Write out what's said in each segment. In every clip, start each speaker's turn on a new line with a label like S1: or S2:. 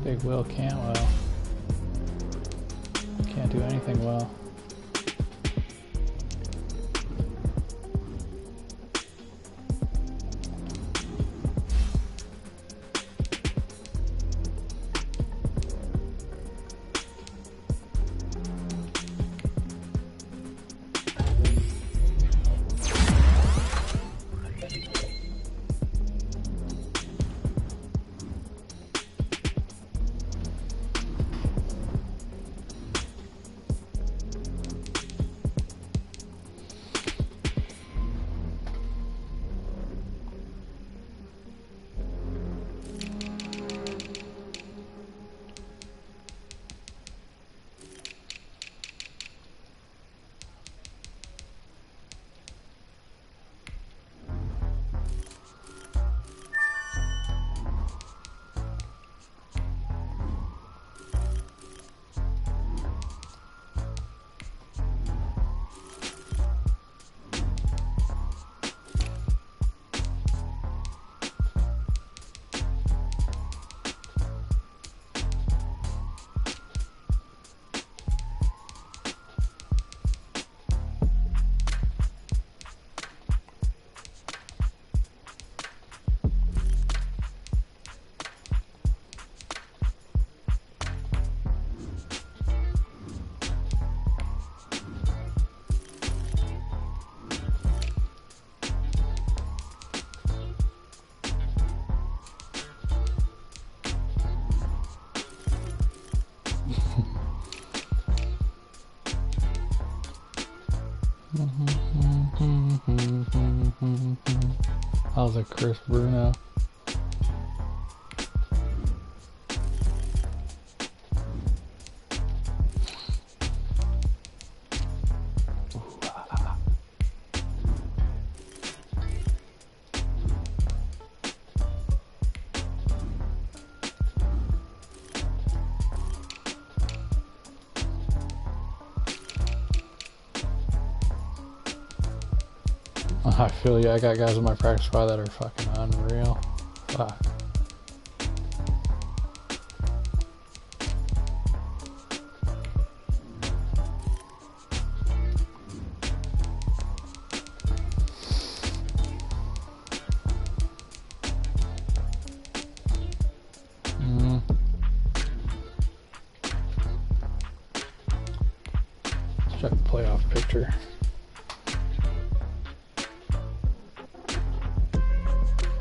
S1: Big Will can't well. Can't do anything well. How's it, Chris Bruno? I feel you. I got guys in my practice squad that are fucking unreal. Fuck. Let's check the playoff picture.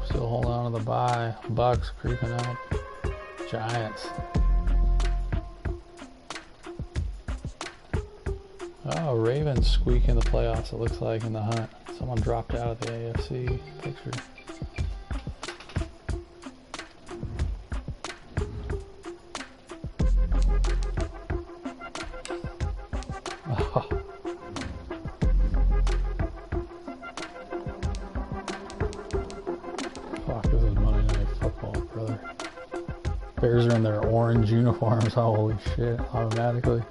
S1: Still hold on to the bye. Bucks creeping up. Giants. Oh, Ravens squeak in the playoffs, it looks like, in the hunt. Someone dropped out of the AFC picture. Oh. Fuck, this is Monday Night Football, brother. Bears are in their orange uniforms. Holy shit, automatically.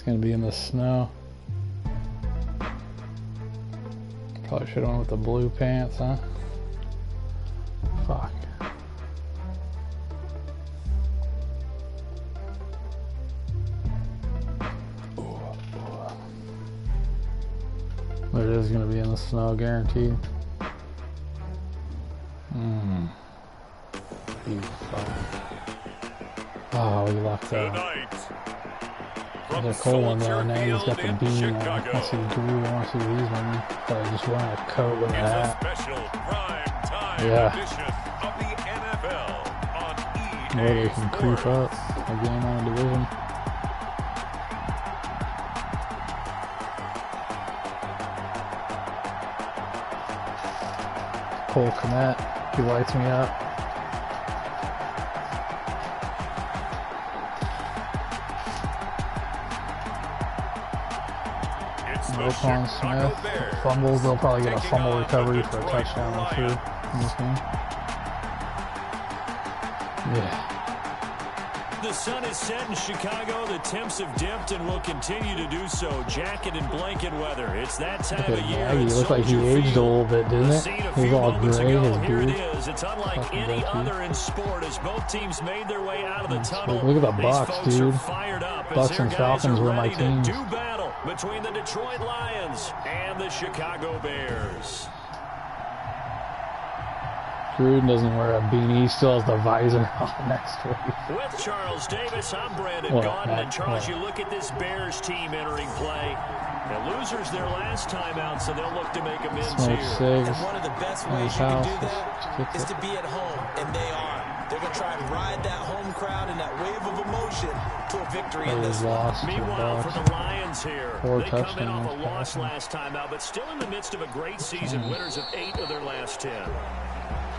S1: Gonna be in the snow. Probably should have went with the blue pants, huh? Fuck. But it is gonna be in the snow, guaranteed. You fuck. Oh, we lost. unlocked the cool one though. Now he's got the beanie on. I see Gruden. I want to see these ones. Probably just wearing a coat with a hat. Yeah. Where they can creep up a game on a division. Cole Kmet, he lights me up. Roquan Smith fumbles. They'll probably get a fumble recovery for a touchdown or two in this game. Yeah.
S2: The sun is set in Chicago. The temps have dipped and will continue to do so. Jacket and blanket weather. It's that time of year.
S1: He looked like he aged a little bit, didn't it? He was all gray, his beard.
S2: It's unlike any other in sport as both teams made their way out of the tunnel.
S1: Look at the Bucs, dude. Bucs and Falcons were my teams.
S2: Between the Detroit Lions and the Chicago Bears.
S1: Gruden doesn't wear a beanie. He still has the visor on next week.
S2: With Charles Davis, I'm Brandon Gaudin. And Charles, you look at this Bears team entering play. The losers their last time out, so they'll look to make amends here.
S3: And one of the best ways you can do that is to be at home, and they are. They're going to try and ride that home crowd and that wave of emotion to a victory in this one.
S2: Meanwhile, for the Lions here, they come in off a loss last time out, but still in the midst of a great season, winners of 8 of their last 10.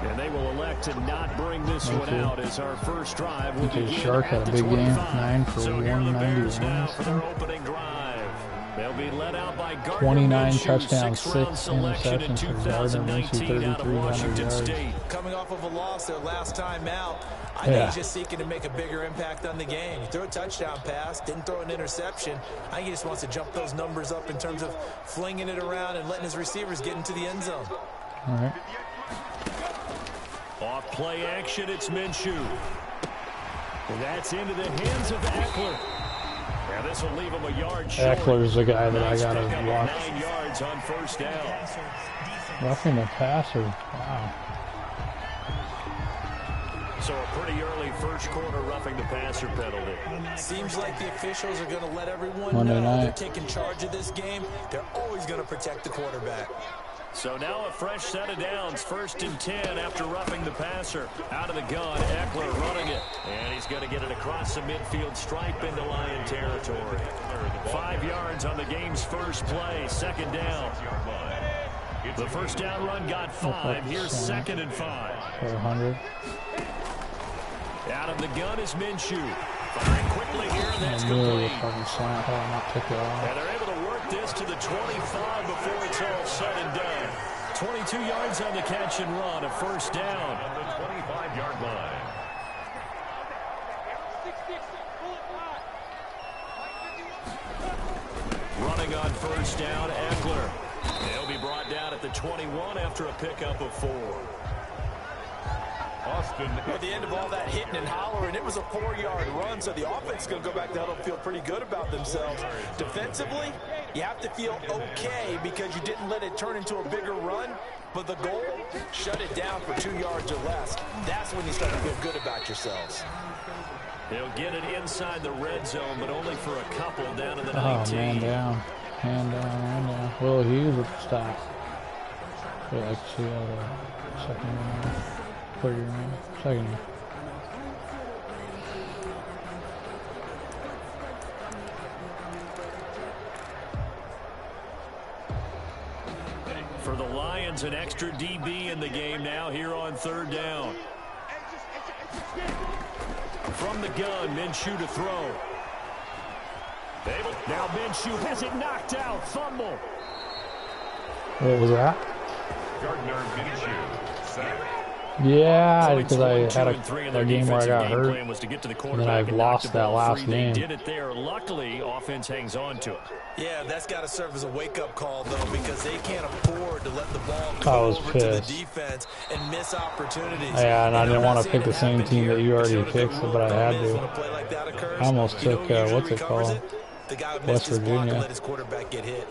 S2: And they will elect to not bring this one out as our first drive will begin
S1: Shark had a big
S2: 25.
S1: game, 9 for
S2: So here are the Bears now for their
S1: 191.
S2: opening drive. They'll be led out by Gardner
S1: 29
S2: Minshew,
S1: touchdowns, 6
S2: sixth-round selection in
S1: interceptions for Gardner Minshew,
S2: 2019 out of
S1: 3,300
S2: Washington
S1: yards.
S2: State.
S3: Coming off of a loss their last time out, I think he's just seeking to make a bigger impact on the game. He threw a touchdown pass, didn't throw an interception. I think he just wants to jump those numbers up in terms of flinging it around and letting his receivers get into the end zone.
S1: All right.
S2: Off play action, it's Minshew. And that's into the hands of Eckler. Now this will leave him a yard short.
S1: Eckler's the guy that I gotta watch.
S2: 9 yards on first down.
S1: Roughing the passer. Wow.
S2: So a pretty early first quarter roughing the passer penalty.
S3: Seems like the officials are going to let everyone
S1: Monday
S3: know
S1: night.
S3: they're taking charge of this game. They're always going to protect the quarterback.
S2: So now a fresh set of downs, 1st and 10 after roughing the passer. Out of the gun, Eckler running it. And he's going to get it across the midfield stripe into Lion territory. 5 yards on the game's first play, 2nd down. The first down run got 5. Here's 2nd and 5.
S1: 400.
S2: Out of the gun is Minshew. Firing quickly here, and that's complete.
S1: Fucking slant. How did I not pick it off?
S2: And they're able to work this to the 25 before it's all said and done. 22 yards on the catch and run, a first down. At the 25-yard line. Running on first down, Eckler. He'll be brought down at the 21 after a pickup of 4.
S3: At the end of all that hitting and hollering, it was a 4-yard run, so the offense is going to go back to huddle and feel pretty good about themselves. Defensively, you have to feel okay because you didn't let it turn into a bigger run, but the goal, shut it down for 2 yards or less. That's when you start to feel good about yourselves.
S2: They'll get it inside the red zone, but only for a couple down in the 19.
S1: Oh, man down. Man down, man down. Will Hughes with the stop. I feel like she had a second one. Second.
S2: For the Lions, an extra DB in the game now here on 3rd down. From the gun, Minshew to throw. Now Minshew has it knocked out. Fumble.
S1: What was that?
S2: Gardner Minshew.
S1: Yeah, because I had a game where I got hurt, and then I've lost that last game.
S2: They did it there. Luckily, offense hangs on to it.
S3: Yeah, that's got to serve as a wake-up call, though, because they can't afford to let the ball go over to the defense and miss opportunities.
S1: Yeah, and I didn't want to pick the same team that you already picked, but I had to. I almost took, what's it called? West Virginia.
S3: Let his quarterback get hit.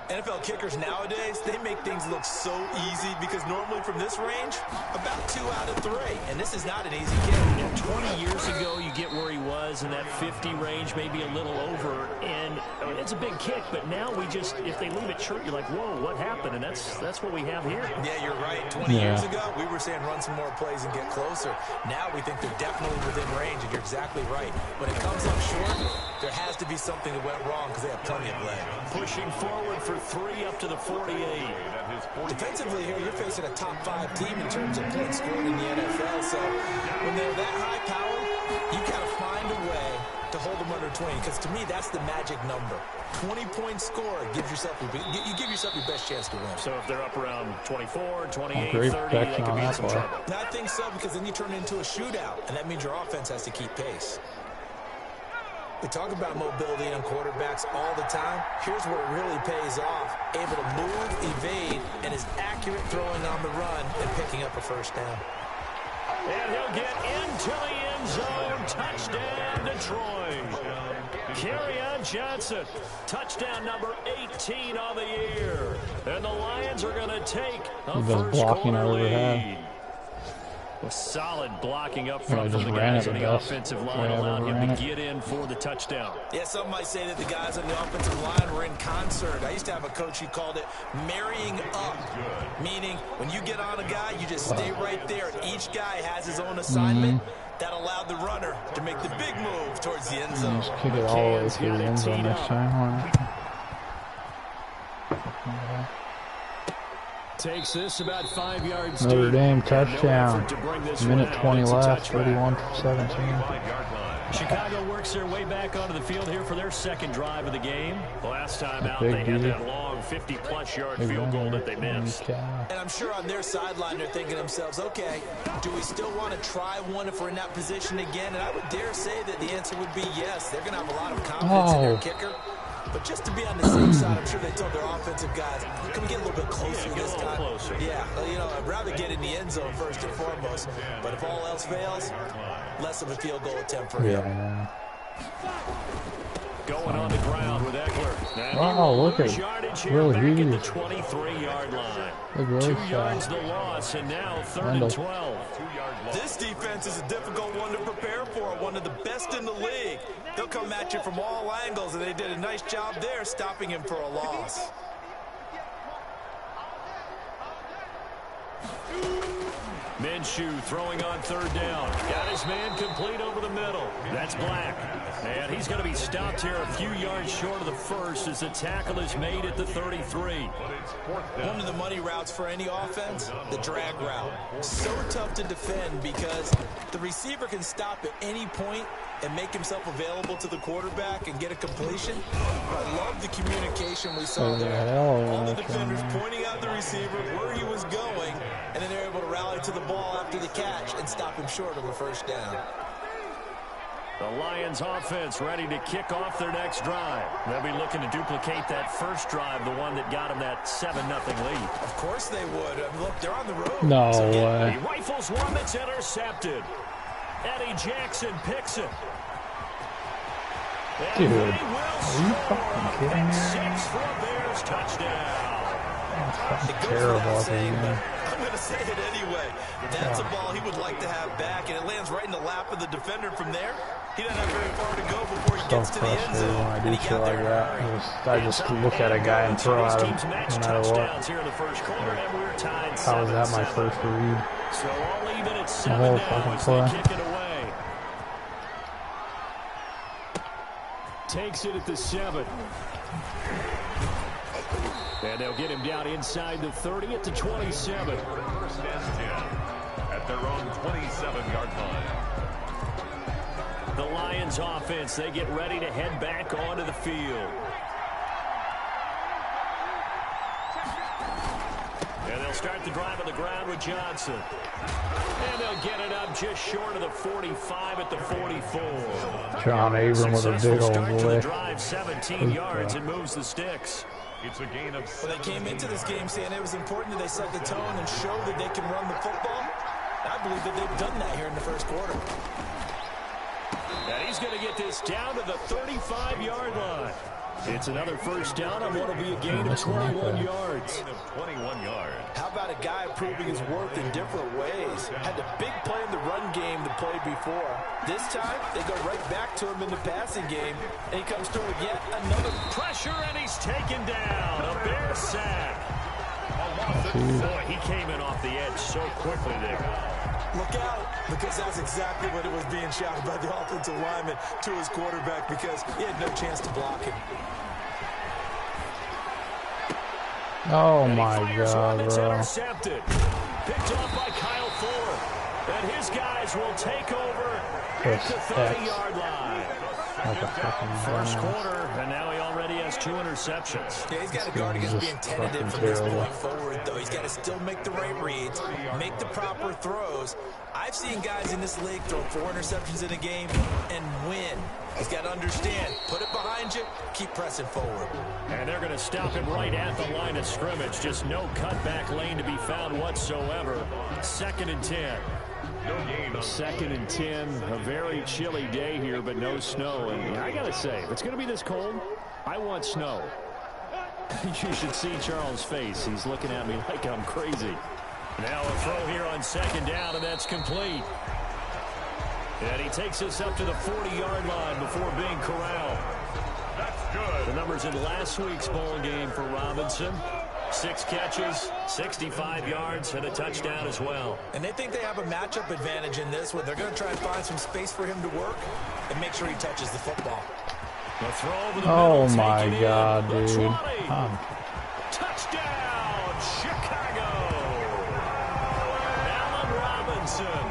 S3: NFL kickers nowadays, they make things look so easy because normally from this range, about 2 out of 3. And this is not an easy kick.
S2: 20 years ago, you get where he was in that 50 range, maybe a little over, and I mean, it's a big kick, but now we just, if they leave it short, you're like, whoa, what happened? And that's what we have here.
S3: Yeah, you're right. 20 years ago, we were saying run some more plays and get closer. Now we think they're definitely within range, and you're exactly right. When it comes up short, there has to be something that went wrong because they have plenty of leg.
S2: Pushing forward for 3 up to the 48.
S3: Defensively here, you're facing a top 5 team in terms of points scored in the NFL, so when they're that high power, you got to find a way to hold them under 20, because to me, that's the magic number. 20 points scored gives yourself you give yourself your best chance to win.
S2: So if they're up around 24, 28, 30, they could be in some trouble.
S3: I think so, because then you turn it into a shootout, and that means your offense has to keep pace. We talk about mobility on quarterbacks all the time. Here's where it really pays off. Able to move, evade, and is accurate throwing on the run and picking up a first down.
S2: And he'll get into the end zone. Touchdown, Detroit. Kerryon Johnson. Touchdown number 18 on the year. And the Lions are going to take a first-quarter lead. With solid blocking up front from the guys on the offensive line allowed him to get in for the touchdown.
S3: Yeah, some might say that the guys on the offensive line were in concert. I used to have a coach who called it marrying up, meaning when you get on a guy, you just stay right there. Each guy has his own assignment. That allowed the runner to make the big move towards the end zone.
S1: Just kick it all the way through the end zone next time.
S2: Takes this about 5 yards.
S1: Notre Dame touchdown. Minute 20 left, 31-17.
S2: Chicago works their way back onto the field here for their second drive of the game. The last time out, they had that long 50-plus yard field goal that they missed.
S3: And I'm sure on their sideline, they're thinking to themselves, okay, do we still want to try one if we're in that position again? And I would dare say that the answer would be yes. They're going to have a lot of confidence in their kicker. But just to be on the safe side, I'm sure they told their offensive guys, can we get a little bit closer this time? Yeah, you know, I'd rather get in the end zone first and foremost. But if all else fails, less of a field goal attempt for him.
S2: Going on the ground with Eckler.
S1: Wow, look at Will Hughes.
S2: At the 23-yard line. 2 yards the loss, and now 3rd and 12.
S3: This defense is a difficult one to prepare for, one of the best in the league. They'll come at you from all angles, and they did a nice job there stopping him for a loss.
S2: Minshew throwing on 3rd down. Got his man complete over the middle. That's Black. And he's going to be stopped here a few yards short of the first as the tackle is made at the 33.
S3: One of the money routes for any offense, the drag route. So tough to defend because the receiver can stop at any point and make himself available to the quarterback and get a completion. I love the communication we saw there. All the defenders pointing out the receiver, where he was going, and then they're able to rally to the ball after the catch and stop him short of a first down.
S2: The Lions offense ready to kick off their next drive. They'll be looking to duplicate that first drive, the one that got them that 7-0 lead.
S3: Of course they would. I mean, look, they're on the road.
S1: No way.
S2: He rifles one that's intercepted. Eddie Jackson picks it.
S1: Dude, are you fucking kidding me?
S2: 6 for a Bears touchdown.
S1: That's terrible.
S3: I'm going to say it anyway. That's a ball he would like to have back, and it lands right in the lap of the defender from there. He doesn't have very far to go before he gets to the end zone.
S1: When I do shit like that, I just look at a guy and throw at him no matter what. How was that my first read?
S2: So all even at 7
S1: The whole
S2: now
S1: fucking
S2: as
S1: play.
S2: they kick it away. Takes it at the 7. And they'll get him down inside the 30 at the 27.
S4: First and 10 at their own 27-yard line.
S2: The Lions offense, they get ready to head back onto the field. And they'll start the drive on the ground with Johnson. And they'll get it up just short of the 45 at the 44.
S1: John Abram with a big old
S2: boy.
S1: boy.
S2: 17 yards and moves the sticks.
S4: It's a gain of 7.
S3: When they came into this game saying it was important that they set the tone and show that they can run the football, I believe that they've done that here in the first quarter.
S2: And he's he's going to get this down to the 35-yard line. It's another first down on what will be a gain of 21 yards.
S4: 21 yards.
S3: How about a guy proving his worth in different ways? Had the big play in the run game the play before. This time, they go right back to him in the passing game, and he comes through with yet another
S2: pressure, and he's taken down. A Bear sack. Boy, he came in off the edge so quickly there.
S3: Look out, because that's exactly what it was being shouted by the offensive lineman to his quarterback, because he had no chance to block him.
S1: Oh my God,
S2: It's
S1: bro.
S2: intercepted. Picked off by Kyle Fuller. And his guys will take over at the 30-yard line.
S1: Like a fucking
S2: First quarter, and now he already has 2 interceptions.
S3: Yeah, he's got to guard against being tentative from this point forward, though. He's got to still make the right reads, make the proper throws. I've seen guys in this league throw 4 interceptions in a game and win. He's got to understand, put it behind you, keep pressing forward.
S2: And they're going to stop him right at the line of scrimmage. Just no cutback lane to be found whatsoever. 2nd and 10. 2nd and 10, a very chilly day here, but no snow. And I got to say, if it's going to be this cold, I want snow. You should see Charles' face. He's looking at me like I'm crazy. Now a throw here on 2nd down, and that's complete. And he takes us up to the 40-yard line before being corralled.
S4: That's good.
S2: The numbers in last week's bowl game for Robinson. 6 catches, 65 yards, and a touchdown as well.
S3: And they think they have a matchup advantage in this one. They're going to try and find some space for him to work and make sure he touches the football.
S2: The throw over the
S1: Oh
S2: middle,
S1: my
S2: taken
S1: God,
S2: in.
S1: dude.
S2: Touchdown, Chicago. Allen Robinson,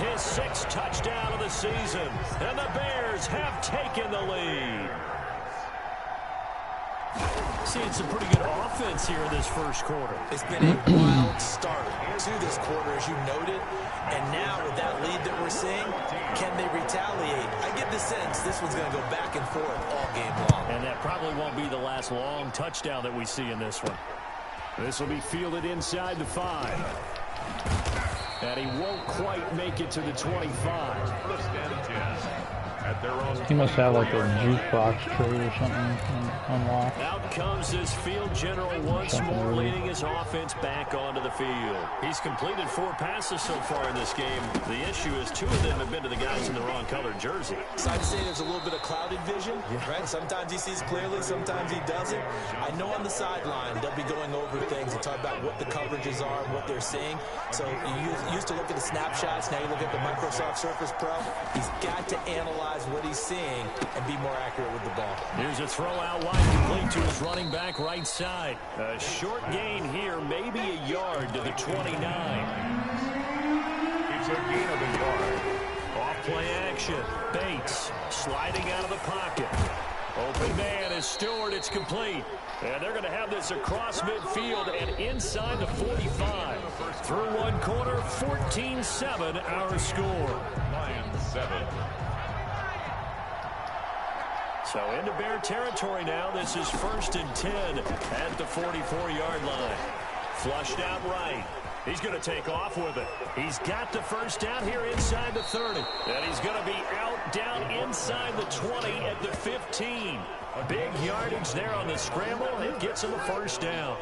S2: his 6th touchdown of the season, and the Bears have taken the lead. Seeing some pretty good offense here in this first quarter.
S3: It's been a wild start to this quarter, as you noted. And now with that lead that we're seeing, can they retaliate? I get the sense this one's going to go back and forth all game long.
S2: And that probably won't be the last long touchdown that we see in this one. This will be fielded inside the 5. And he won't quite make it to the 25.
S4: 1st and 10. At their own
S1: He must have like a jukebox trade or something unlocked.
S2: Out comes this field general once more, leading his offense back onto the field. He's completed 4 passes so far in this game. The issue is 2 of them have been to the guys in the wrong colored jersey.
S3: So I'd say there's a little bit of clouded vision, right? Sometimes he sees clearly, sometimes he doesn't. I know on the sideline they'll be going over things and talk about what the coverages are and what they're seeing. So you used to look at the snapshots, now you look at the Microsoft Surface Pro. He's got to analyze what he's seeing and be more accurate with the ball.
S2: Here's a throw out wide, complete to his running back right side. A short gain here, maybe a yard to the 29.
S4: It's a gain of a yard.
S2: Off play action. Bates sliding out of the pocket. Open man is Stewart. It's complete. And they're going to have this across midfield and inside the 45. Through one quarter, 14-7 our score.
S4: Lions 7.
S2: So into Bear territory now. This is 1st and 10 at the 44-yard line. Flushed out right. He's going to take off with it. He's got the first down here inside the 30. And he's going to be out down inside the 20 at the 15. Big yardage there on the scramble. It gets him a first down.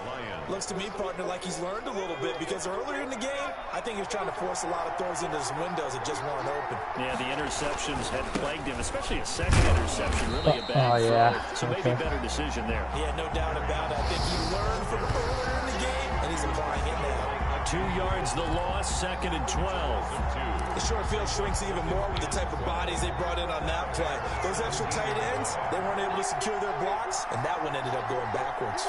S3: Looks to me, partner, like he's learned a little bit, because earlier in the game, I think he was trying to force a lot of throws into his windows that just weren't open.
S2: Yeah, the interceptions had plagued him, especially a 2nd interception. Really a bad throw.
S1: Yeah.
S2: So maybe better decision there.
S3: Yeah, no doubt about it. I think he learned from earlier in the game, and he's applying it now.
S2: 2 yards the loss, 2nd and 12.
S3: The short field shrinks even more with the type of bodies they brought in on that play. Those extra tight ends, they weren't able to secure their blocks, and that one ended up going backwards.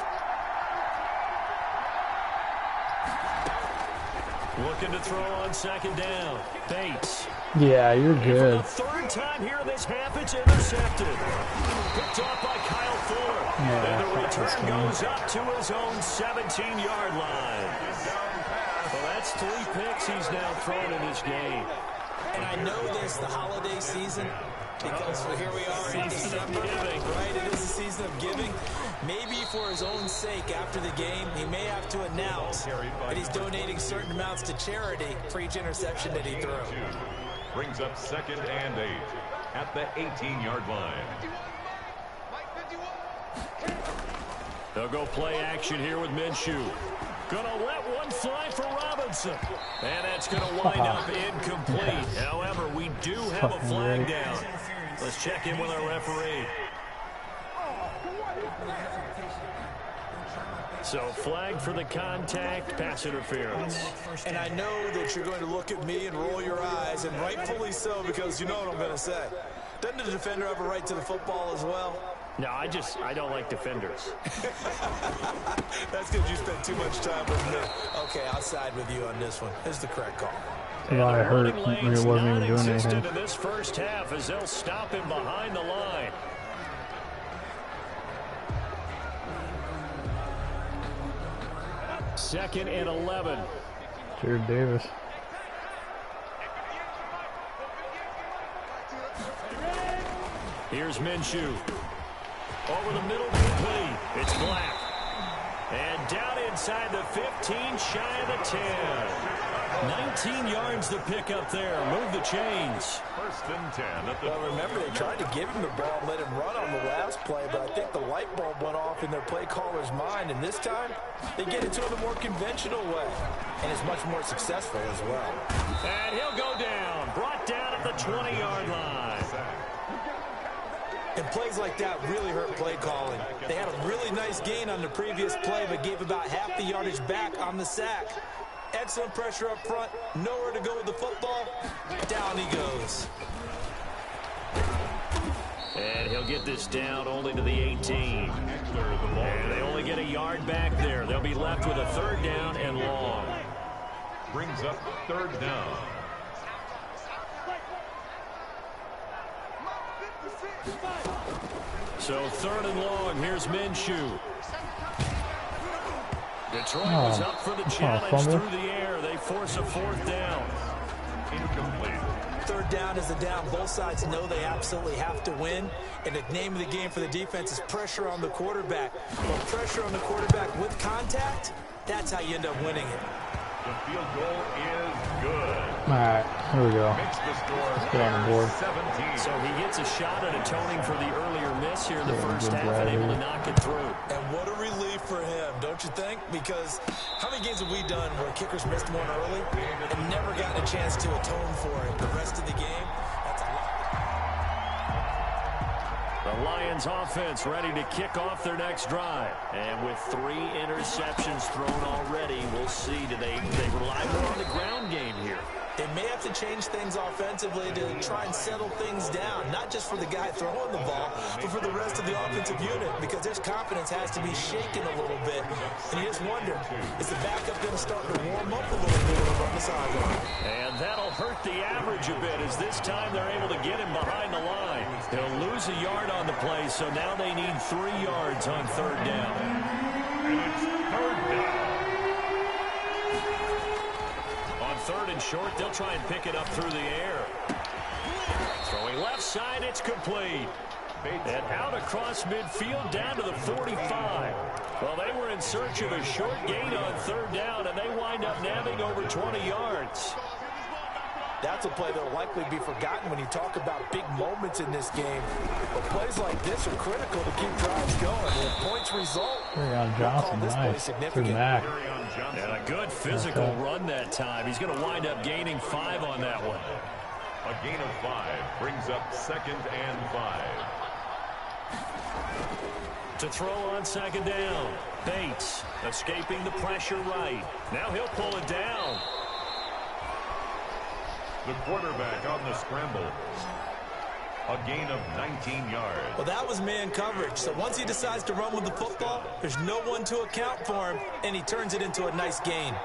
S2: Looking to throw on 2nd down. Bates.
S1: Yeah, you're good.
S2: For the 3rd time here in this half, it's intercepted. Picked off by Kyle Fuller.
S1: Yeah,
S2: and the return goes up to his own 17-yard line. Well, that's 3 picks he's now thrown in this game.
S3: And I know this, the holiday season, because here we are in December, right? It is a season of giving. Maybe for his own sake, after the game, he may have to announce that he's donating certain amounts to charity for each interception that he threw.
S4: Brings up 2nd and 8. at the 18-yard line.
S2: They'll go play action here with Minshew. Gonna let one fly for Robinson. And that's gonna wind up incomplete. However, we do have a flag down. Let's check in with our referee. So flag for the contact, pass interference.
S3: And I know that you're going to look at me and roll your eyes, and rightfully so, because you know what I'm going to say. Doesn't the defender have a right to the football as well?
S2: No, I don't like defenders.
S3: That's because you spent too much time with me. Okay, I'll side with you on this one. This is the correct call.
S1: I heard it wasn't even doing anything.
S2: In this first half as they'll stop him behind the line. Second and 11.
S1: Jared Davis.
S2: Here's Minshew. Over the middle, complete. It's Black. And down inside the 15, shy of the 10. 19 yards to pick up there. Move the chains.
S4: First and 10.
S3: Well, remember, they tried to give him the ball and let him run on the last play, but I think the light bulb went off in their play caller's mind, and this time they get into it a more conventional way, and it's much more successful as well.
S2: And he'll go down. Brought down at the 20-yard line.
S3: And plays like that really hurt play calling. They had a really nice gain on the previous play, but gave about half the yardage back on the sack. Excellent pressure up front. Nowhere to go with the football. Down he goes.
S2: And he'll get this down only to the 18. And they only get a yard back there. They'll be left with a third down and long.
S4: Brings up third down.
S2: So third and long, here's Minshew. Detroit was up for the challenge through the air. They force a fourth down.
S4: Incomplete.
S3: Third down is the down. Both sides know they absolutely have to win. And the name of the game for the defense is pressure on the quarterback. But pressure on the quarterback with contact, that's how you end up winning it.
S4: The field goal is good.
S1: All right, here we go.
S4: Makes the score
S1: Let's get on the board.
S4: 17.
S2: So he gets a shot at atoning for the earlier miss here in the first half and able to knock it through.
S3: And what a relief for him, don't you think? Because how many games have we done where kickers missed one early and never gotten a chance to atone for it the rest of the game? That's a lot.
S2: The Lions offense ready to kick off their next drive. And with 3 interceptions thrown already, we'll see. Do they rely more on the ground game here?
S3: They may have to change things offensively to try and settle things down, not just for the guy throwing the ball, but for the rest of the offensive unit, because their confidence has to be shaken a little bit. And you just wonder, is the backup going to start to warm up a little bit on the sideline?
S2: And that'll hurt the average a bit as this time they're able to get him behind the line. They'll lose a yard on the play, so now they need 3 yards on third down.
S4: And it's third down.
S2: Third and short, they'll try and pick it up through the air. Throwing left side, it's complete. And out across midfield down to the 45. Well, they were in search of a short gain on third down, and they wind up nabbing over 20 yards.
S3: That's a play that will likely be forgotten when you talk about big moments in this game. But plays like this are critical to keep drives going. If points result,
S1: Johnson, nice. Through the back.
S2: And a good physical run that time. He's going to wind up gaining 5 on that one.
S4: A gain of 5 brings up second and 5.
S2: To throw on second down. Bates escaping the pressure right. Now he'll pull it down.
S4: The quarterback on the scramble. A gain of 19 yards.
S3: Well, that was man coverage. So once he decides to run with the football, there's no one to account for him, and he turns it into a nice gain.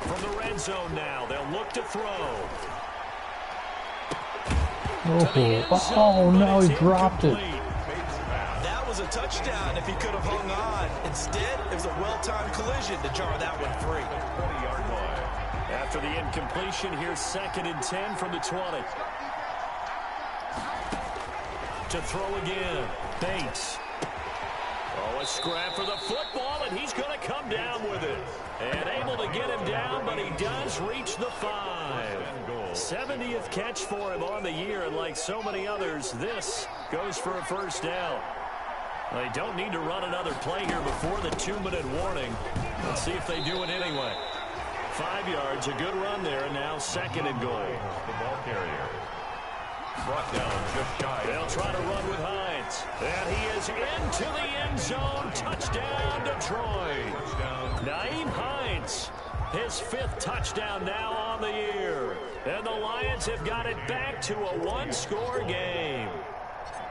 S2: From the red zone now, they'll look to throw.
S1: Oh no, he dropped it.
S3: That was a touchdown if he could have hung on. Instead, it was a well-timed collision to jar that one free.
S4: 20-yard line.
S2: After the incompletion, here's second and 10 from the 20. To throw again, Bates. Oh, a scrap for the football, and he's going to come down with it. And able to get him down, but he does reach the 5. 70th catch for him on the year, and like so many others, this goes for a first down. They don't need to run another play here before the 2-minute warning. Let's see if they do it anyway. 5 yards, a good run there, and now 2nd and goal.
S4: The ball carrier. Brought down just shy.
S2: They'll try to run with Hines. And he is into the end zone. Touchdown, Detroit. Nyheim Hines, his 5th touchdown now on the year. And the Lions have got it back to a 1-score game.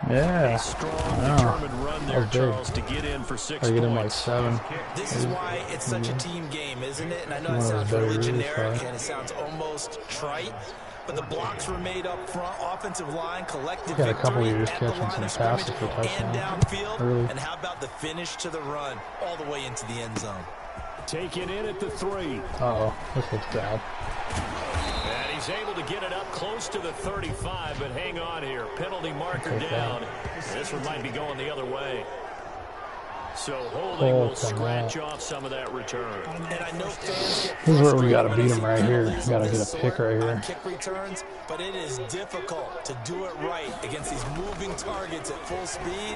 S1: Yeah.
S2: A strong, determined run there, Charles, to get in for 6 points.
S1: Like 7.
S3: This is why it's such a team game, isn't it? And I know it sounds really generic and it sounds almost trite, but the blocks were made up front, offensive line, collective
S1: got a couple
S3: victory
S1: years
S3: at the
S1: catching
S3: line
S1: some
S3: of
S1: passes
S3: scrimmage
S1: for touchdowns
S3: and downfield.
S1: early.
S3: And how about the finish to the run all the way into the end zone?
S2: Taken in at the 3.
S1: Uh-oh, this looks bad.
S2: And he's able to get it up close to the 35, but hang on here. Penalty marker down. This one might be going the other way. So holding will scratch off some of that return.
S3: And I know fans get
S1: This is where we got to beat them right here. Got to get a pick right here.
S3: Kick returns, but it is difficult to do it right against these moving targets at full speed.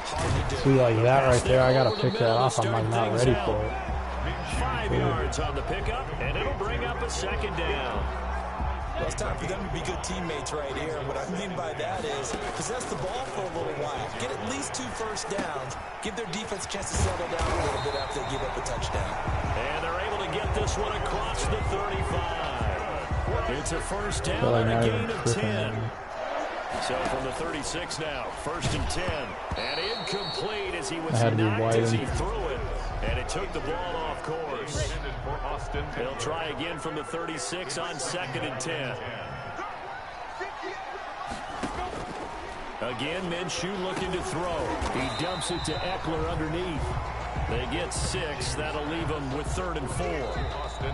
S3: Hard to do.
S1: See, like that right there, I got to pick that off. I'm like not ready for it.
S2: 5 yards on the pickup, and it'll bring up a 2nd down.
S3: Well, it's time for them to be good teammates right here. What I mean by that is possess the ball for a little while. Get at least 2 first downs. Give their defense a chance to settle down a little bit after they give up a touchdown.
S2: And they're able to get this one across the 35. It's a first down and a gain of 10. So from the 36 now, 1st and 10. And incomplete as he was knocked as he threw it. And it took the ball off course. They'll try again from the 36 on 2nd and 10. Again, Minshew looking to throw. He dumps it to Eckler underneath. They get 6. That'll leave them with 3rd and 4.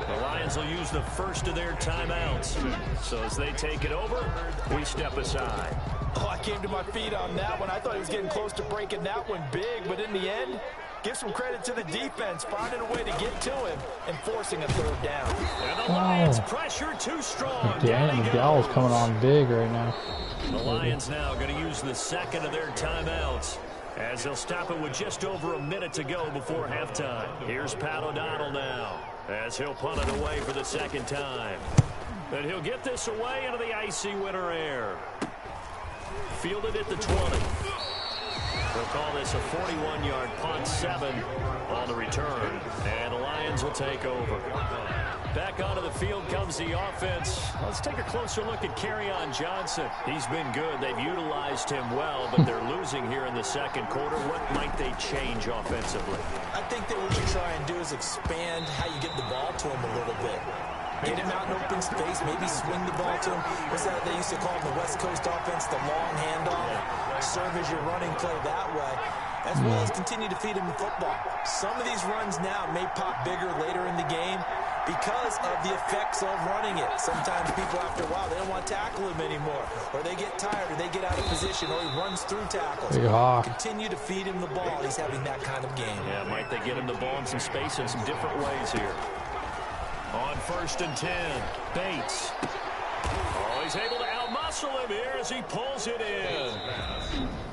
S2: The Lions will use the first of their timeouts. So as they take it over, we step aside.
S3: Oh, I came to my feet on that one. I thought he was getting close to breaking that one big, but in the end, give some credit to the defense, finding a way to get to him and forcing a 3rd down.
S2: And the Lions pressure too strong.
S1: Damn, the Gall's coming on big right now.
S2: The Lions now going to use the 2nd of their timeouts as they'll stop it with just over a minute to go before halftime. Here's Pat O'Donnell now as he'll punt it away for the 2nd time. And he'll get this away into the icy winter air. Fielded at the 20. They'll call this a 41-yard punt, 7 on the return. And the Lions will take over. Back onto the field comes the offense. Let's take a closer look at Kerryon Johnson. He's been good. They've utilized him well, but they're losing here in the 2nd quarter. What might they change offensively?
S3: I think that what you try and do is expand how you get the ball to him a little bit. Get him out in open space, maybe swing the ball to him. What's that they used to call in the West Coast offense, the long handoff? Serve as your running play that way, as well as continue to feed him the football. Some of these runs now may pop bigger later in the game because of the effects of running it. Sometimes people, after a while, they don't want to tackle him anymore, or they get tired, or they get out of position, or he runs through tackles. Continue to feed him the ball. He's having that kind of game.
S2: Yeah, might they get him the ball in some space in some different ways here. On 1st and 10, Bates. Oh, he's able to outmuscle him here as he pulls it in.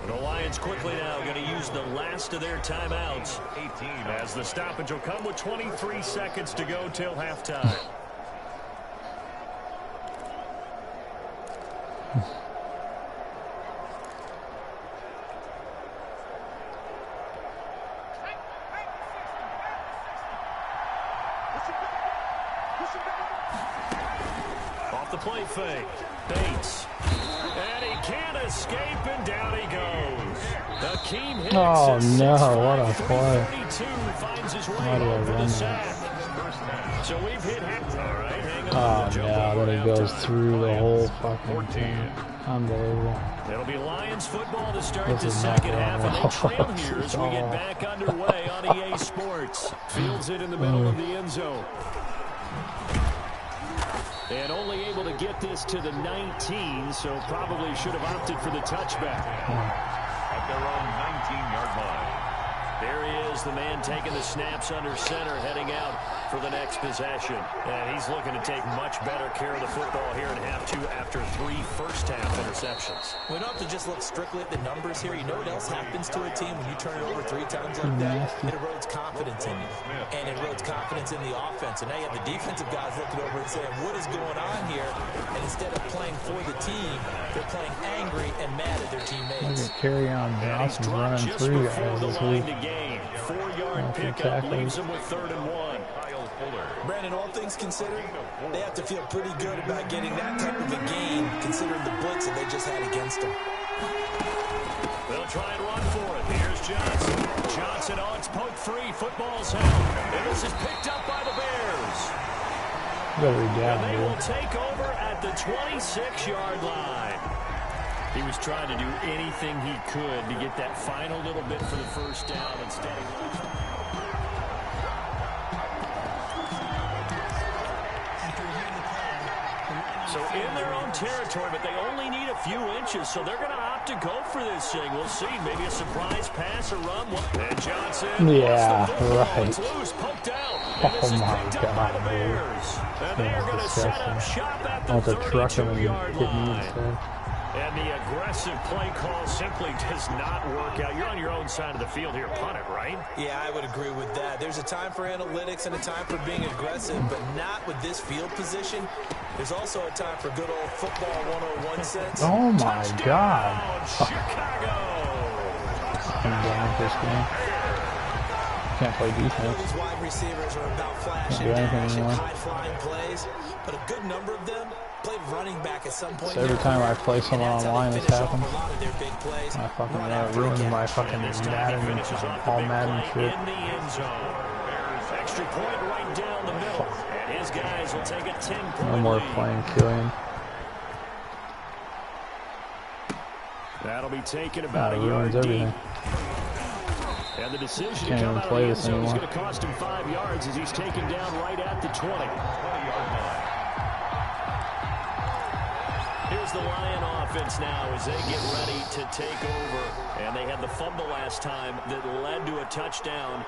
S2: The Lions quickly now going to use the last of their timeouts. 18 as the stoppage will come with 23 seconds to go till halftime. Off the play fake, Bates. And he can't escape, and down he goes. Akeem Hicks.
S1: Oh no, what a play.
S2: Finds his way
S1: Why do I
S2: over the
S1: run
S2: sack. So we've hit all right, hang on.
S1: Oh no, then he goes through the whole fucking thing. Unbelievable.
S2: It'll be Lions football to start the 2nd half, and they trail here as we get back underway on EA Sports. Fields it in the middle of the end zone. And only able to get this to the 19, so probably should have opted for the touchback.
S4: At their own 19-yard line.
S2: There he is, the man taking the snaps under center, heading out for the next possession. And he's looking to take much better care of the football here in half two after 3 first-half interceptions.
S3: We don't have to just look strictly at the numbers here. You know what else happens to a team when you turn it over 3 times like that? It erodes confidence in you, and it erodes confidence in the offense. And now you have the defensive guys looking over and saying, what is going on here? And instead of playing for the team, they're playing angry and mad at their teammates.
S1: Look at carry on Johnson running through guys this week.
S2: 4-yard pickup leaves him with 3rd and 1.
S3: Brandon, all things considered, they have to feel pretty good about getting that type of a gain, considering the blitz that they just had against them.
S2: They'll try and run for it. Here's Johnson. Johnson, oh, it's poked free. Football's held. And this is picked up by the Bears. And they will take over at the 26-yard line. He was trying to do anything he could to get that final little bit for the first down. Instead of... So in their own territory, but they only need a few inches, so they're going to opt to go for this thing. We'll see. Maybe a surprise pass or run. And Johnson.
S1: Yeah, right.
S2: It's loose, poked out. And this is picked up by the Bears. And they are going to set up shop at the 32-yard line. And the aggressive play call simply does not work out. You're on your own side of the field here. Punt it, right?
S3: Yeah, I would agree with that. There's a time for analytics and a time for being aggressive, but not with this field position. There's also a time for good old football 101 sense.
S1: Oh, my God.
S2: Chicago.
S1: I'm down this game. Can't play defense.
S3: These wide receivers are about flashing dash and high-flying plays, but a good number of them played running back at some point.
S1: So every time I play someone online, this happens. I fucking ruins my fucking Madden, all Madden shit.
S2: Extra point right down the middle. And his guys will take a 10-point
S1: No more playing Killian.
S2: That'll be taken about a yard
S1: ruins everything.
S2: deep. And the decision to
S1: Can't
S2: come
S1: even
S2: out of
S1: play
S2: the end
S1: this
S2: zone is
S1: anymore.
S2: going to cost him 5 yards as he's taken down right at the 20. Here's the Lion offense now as they get ready to take over. And they had the fumble last time that led to a touchdown.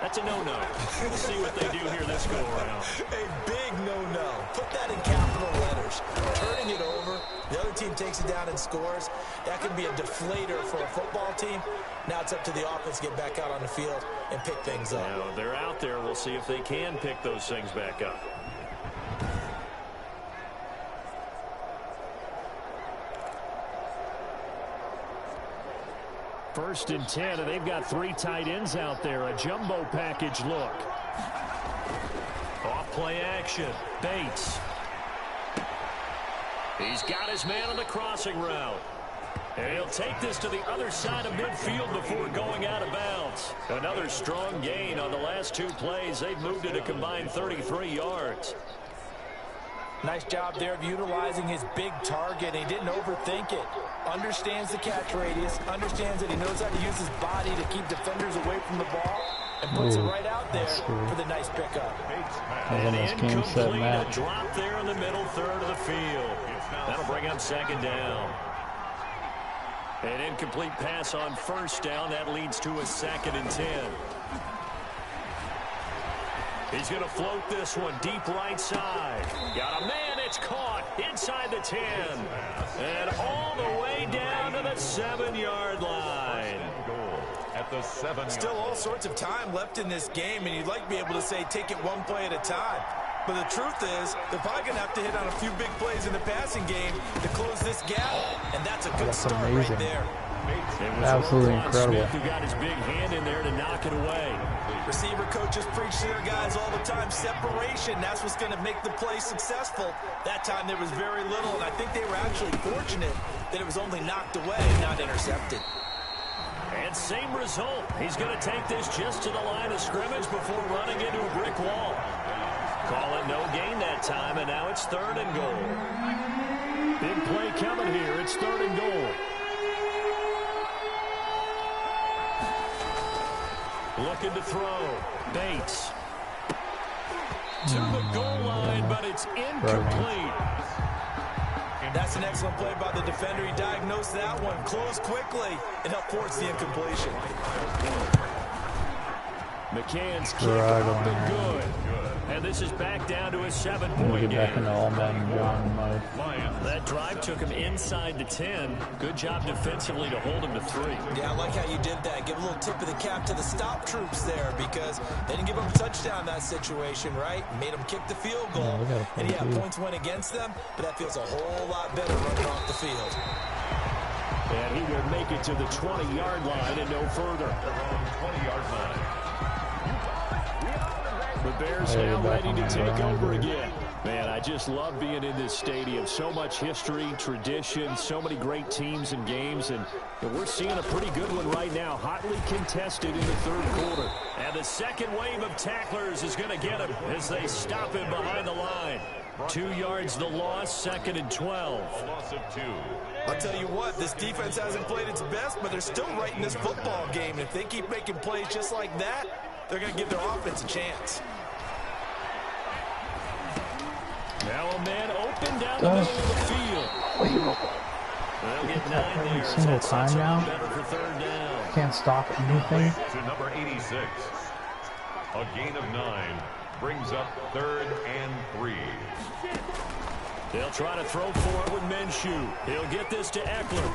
S2: That's a no-no. We'll see what they do here this go-around.
S3: A big no-no. Put that in capital letters. Turning it over, the other team takes it down and scores. That can be a deflator for a football team. Now it's up to the offense to get back out on the field and pick things up.
S2: Now, they're out there. We'll see if they can pick those things back up. First and 10, and they've got 3 tight ends out there. A jumbo package look. Off play action. Bates. He's got his man on the crossing route. And he'll take this to the other side of midfield before going out of bounds. Another strong gain on the last 2 plays. They've moved it a combined 33 yards.
S3: Nice job there of utilizing his big target. He didn't overthink it. Understands the catch radius. Understands that he knows how to use his body to keep defenders away from the ball. And puts it right out there for the nice pickup.
S2: And incomplete. A drop there in the middle third of the field. That'll bring up 2nd down. An incomplete pass on 1st down. That leads to a 2nd and 10. He's going to float this one deep right side. Got a man. It's caught inside the 10. And all the way down to the 7-yard line.
S4: At the 7-yard.
S3: Still all sorts of time left in this game, and you'd like to be able to say take it one play at a time. But the truth is, they're probably going to have to hit on a few big plays in the passing game to close this gap, and that's a good start
S1: amazing.
S3: right there.
S1: Absolutely incredible.
S2: Smith who got his big hand in there to knock it away.
S3: Receiver coaches preach to their guys all the time. Separation, that's what's going to make the play successful. That time there was very little, and I think they were actually fortunate that it was only knocked away, not intercepted.
S2: And same result. He's going to take this just to the line of scrimmage before running into a brick wall. Call it no gain that time, and now it's 3rd and goal. Big play coming here. It's 3rd and goal. Looking to throw. Bates. To the goal line, but it's incomplete.
S3: That's an excellent play by the defender. He diagnosed that one, closed quickly, and helped force the incompletion.
S2: McCann's kick up and good. And this is back down to a 7-point
S1: I'm gonna
S2: game.
S1: get back into all Madden John mode.
S2: That drive took him inside the 10. Good job defensively to hold him to 3.
S3: Yeah, I like how you did that. Give a little tip of the cap to the stop troops there because they didn't give him a touchdown in that situation, right? Made him kick the field goal.
S1: Yeah,
S3: and yeah, points went against them, but that feels a whole lot better running off the field.
S2: And he will make it to the 20-yard line and no further.
S4: 20-yard line.
S2: The Bears now ready to take over again. Man, I just love being in this stadium. So much history, tradition, so many great teams and games. And we're seeing a pretty good one right now. Hotly contested in the third quarter. And the second wave of tacklers is going to get him as they stop him behind the line. 2 yards the loss, 2nd and 12.
S4: A loss of 2.
S3: I'll tell you what, this defense hasn't played its best, but they're still right in this football game. And if they keep making plays just like that, they're going to give their offense a chance.
S2: Now a man open down the middle of the field. They'll get 9 there.
S1: Single time now.
S2: Better for 3rd down.
S1: Can't stop anything.
S4: To number 86. A gain of 9 brings up 3rd and 3.
S2: They'll try to throw for it with Minshew. He'll get this to Eckler.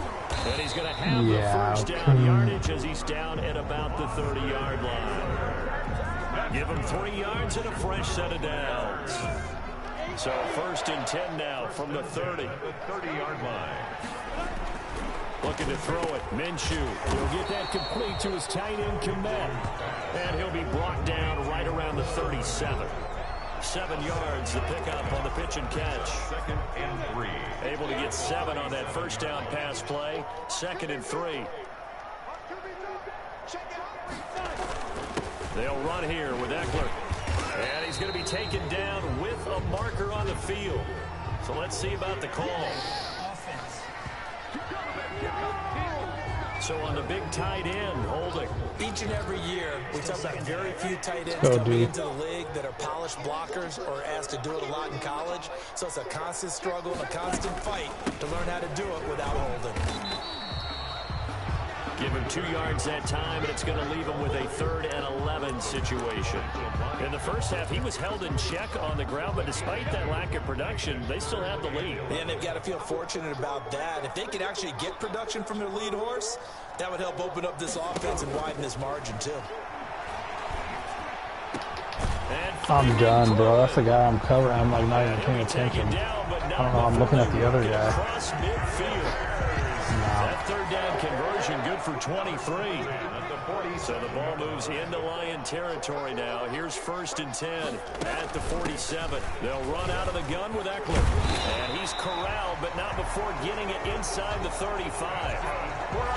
S2: And he's going to have the first down yardage as he's down at about the 30-yard line. Give him 3 yards and a fresh set of downs. So 1st and 10 now from the 30.
S4: The 30-yard line.
S2: Looking to throw it. Minshew. He'll get that complete to his tight end, Komet. And he'll be brought down right around the 37. 7 yards, the pickup on the pitch and catch.
S4: 2nd and 3.
S2: Able to get 7 on that first down pass play. 2nd and 3. They'll run here with Eckler. And he's going to be taken down with a marker on the field. So let's see about the call. So on the big tight end, holding.
S3: Each and every year, we talk about very few tight ends coming into the league that are polished blockers or asked to do it a lot in college. So it's a constant struggle and a constant fight to learn how to do it without holding.
S2: Give him 2 yards that time, and it's going to leave him with a 3rd and 11 situation. In the first half, he was held in check on the ground, but despite that lack of production, they still have the lead.
S3: And they've got to feel fortunate about that. If they could actually get production from their lead horse, that would help open up this offense and widen this margin, too.
S1: I'm done, bro. That's the guy I'm covering. I'm like not even paying attention. I don't know. I'm looking at the other guy.
S2: That 3rd down conversion good for 23. So the ball moves into Lion territory now. Here's 1st and 10 at the 47. They'll run out of the gun with Eckler. And he's corralled, but not before getting it inside the 35.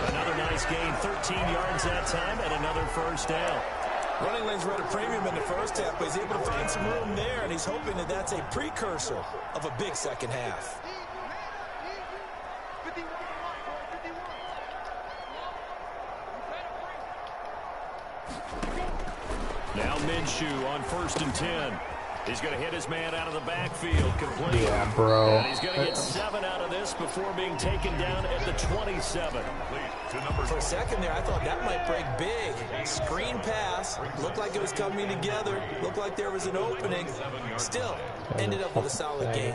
S2: Another nice gain, 13 yards that time, and another first down.
S3: Running lanes were at a premium in the first half, but he's able to find some room there, and he's hoping that that's a precursor of a big second half.
S2: Now Minshew on 1st and 10. He's going to hit his man out of the backfield, complete.
S1: Yeah, bro.
S2: And he's going to get 7 out of this before being taken down at the 27.
S3: For a second there, I thought that might break big. Screen pass. Looked like it was coming together. Looked like there was an opening. Still, ended up with a solid gain.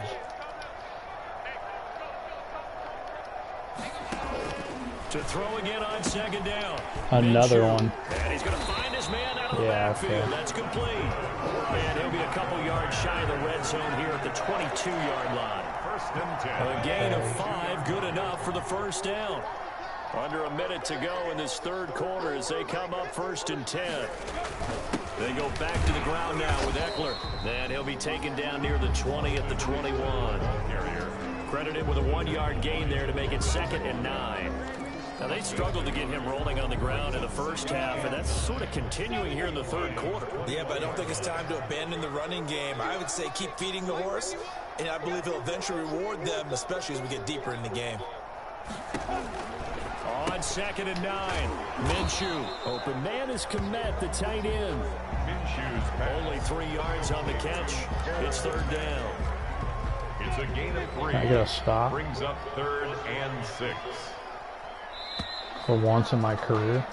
S2: To throw again on 2nd down.
S1: Another
S2: Minshew.
S1: one.
S2: And he's going to find his man out of the backfield. That's complete. And he'll be a couple yards shy of the red zone here at the 22-yard line.
S4: 1st and 10.
S2: A gain of 5, good enough for the first down. Under a minute to go in this third quarter as they come up 1st and 10. They go back to the ground now with Eckler. And he'll be taken down near the 20 at the 21. Credited with a 1-yard gain there to make it 2nd and 9. Now, they struggled to get him rolling on the ground in the first half, and that's sort of continuing here in the third quarter.
S3: Yeah, but I don't think it's time to abandon the running game. I would say keep feeding the horse, and I believe he'll eventually reward them, especially as we get deeper in the game.
S2: On 2nd and 9, Minshew. Open man is Komet, the tight end.
S4: Minshew's pass.
S2: Only 3 yards on the catch. It's 3rd down.
S4: It's a gain of 3.
S1: I gotta stop.
S4: Brings up 3rd and 6.
S1: For once in my career.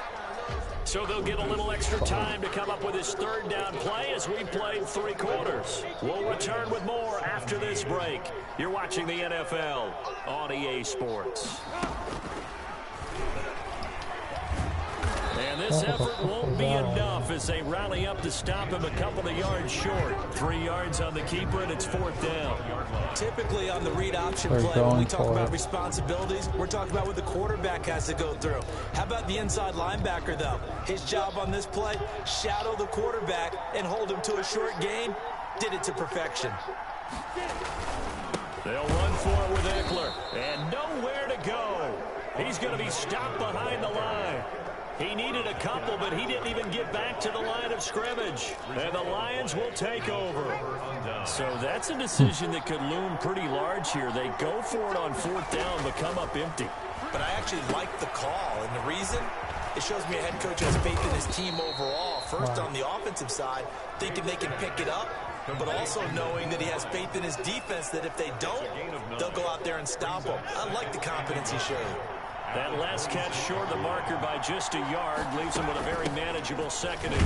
S2: So they'll get a little extra time to come up with his third down play as we played 3 quarters. We'll return with more after this break. You're watching the NFL on EA Sports. And this effort won't be enough as they rally up to stop him a couple of yards short. 3 yards on the keeper, and it's 4th down.
S3: Typically on the read option play, when we talk about responsibilities, we're talking about what the quarterback has to go through. How about the inside linebacker, though? His job on this play, shadow the quarterback and hold him to a short gain. Did it to perfection.
S2: They'll run for it with Eckler, and nowhere to go. He's going to be stopped behind the line. He needed a couple, but he didn't even get back to the line of scrimmage. And the Lions will take over. So that's a decision that could loom pretty large here. They go for it on 4th down, but come up empty.
S3: But I actually like the call, and the reason? It shows me a head coach has faith in his team overall. First, on the offensive side, thinking they can pick it up, but also knowing that he has faith in his defense that if they don't, they'll go out there and stop them. I like the confidence he showed.
S2: That last catch short of the marker by just a yard leaves him with a very manageable 2nd and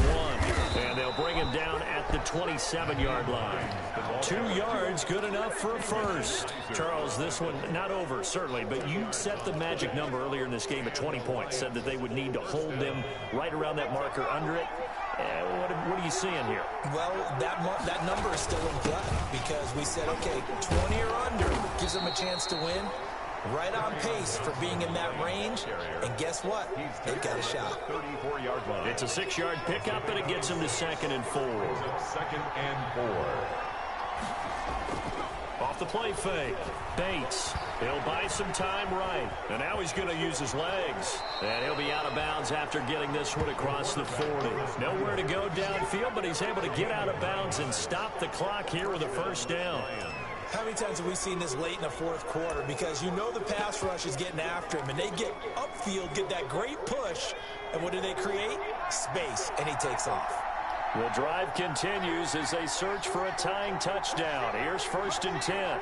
S2: 1. And they'll bring him down at the 27-yard line. 2 yards, good enough for a first. Charles, this one not over, certainly, but you set the magic number earlier in this game at 20 points. Said that they would need to hold them right around that marker under it. What are you seeing here?
S3: Well, that number is still in play because we said, okay, 20 or under gives them a chance to win. Right on pace for being in that range. And guess what? They've got a shot.
S2: It's a 6-yard pickup, and it gets him to 2nd and 4.
S4: 2nd and 4.
S2: Off the play fake. Bates. He'll buy some time right. And now he's going to use his legs. And he'll be out of bounds after getting this one across the 40. Nowhere to go downfield, but he's able to get out of bounds and stop the clock here with a 1st down.
S3: How many times have we seen this late in the 4th quarter? Because you know the pass rush is getting after him, and they get upfield, get that great push, and what do they create? Space, and he takes off.
S2: The drive continues as they search for a tying touchdown. Here's 1st and 10.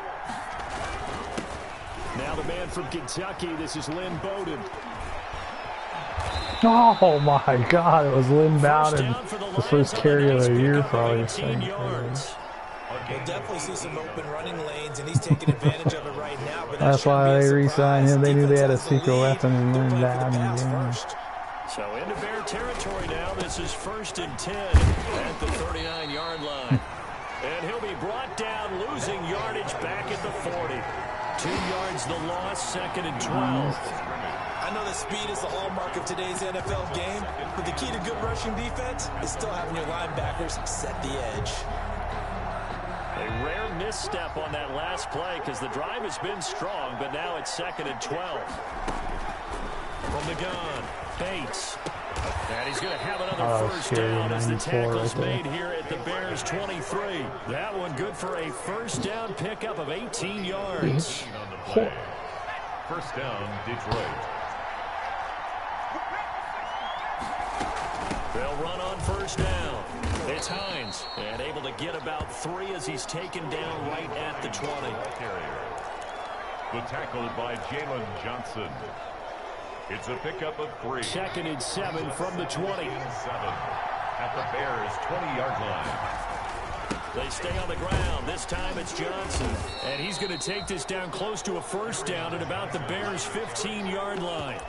S2: Now the man from Kentucky, this is Lynn Bowden.
S1: Oh my God, it was Lynn Bowden. The first carry of the year, probably.
S3: We'll definitely see some open running lanes, and he's taking advantage of it right now. But
S1: that's why they re-signed him. They knew they had a secret weapon and learned that.
S2: So into Bear territory now. This is 1st and 10 at the 39-yard line. And he'll be brought down, losing yardage back at the 40. 2 yards the loss, 2nd and 12.
S3: I know that speed is the hallmark of today's NFL game, but the key to good rushing defense is still having your linebackers set the edge.
S2: A rare misstep on that last play because the drive has been strong, but now it's 2nd and 12. From the gun, Bates. And he's going to have another 1st down as the tackle's made here at the Bears 23. That one good for a 1st down pickup of 18 yards.
S4: 1st down, Detroit.
S2: They'll run on 1st down. It's Hines, and able to get about 3 as he's taken down right at the 20.
S4: The tackle by Jalen Johnson. It's a pickup of 3.
S2: 2nd and 7 from the 20.
S4: 7 at the Bears' 20-yard line.
S2: They stay on the ground. This time it's Johnson. And he's going to take this down close to a 1st down at about the Bears' 15-yard line.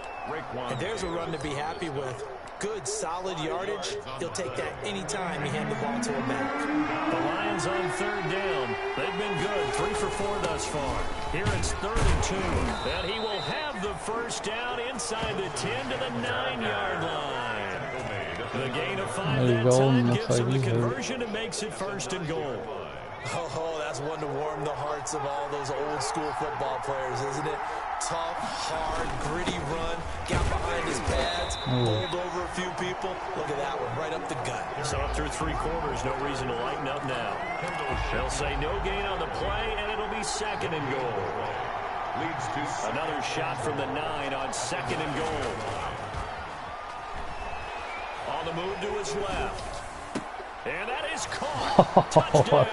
S3: And there's a run to be happy with. Good, solid yardage. He'll take that anytime you hand the ball to him back.
S2: The Lions on 3rd down. They've been good. 3 for 4 thus far. Here it's 3rd and 2. And he will have the 1st down inside the 10 to the 9-yard line. The gain of 5 that time gives him the conversion and makes it 1st and goal.
S3: Oh, that's one to warm the hearts of all those old school football players, isn't it? Tough, hard, gritty run. Got behind his pads, bowled over a few people. Look at that one, right up the gut.
S2: So up through 3 quarters, no reason to lighten up now. They'll say no gain on the play, and it'll be 2nd and goal.
S4: Leads to
S2: another shot from the 9 on 2nd and goal. On the move to his left. And that is caught. Touchdown,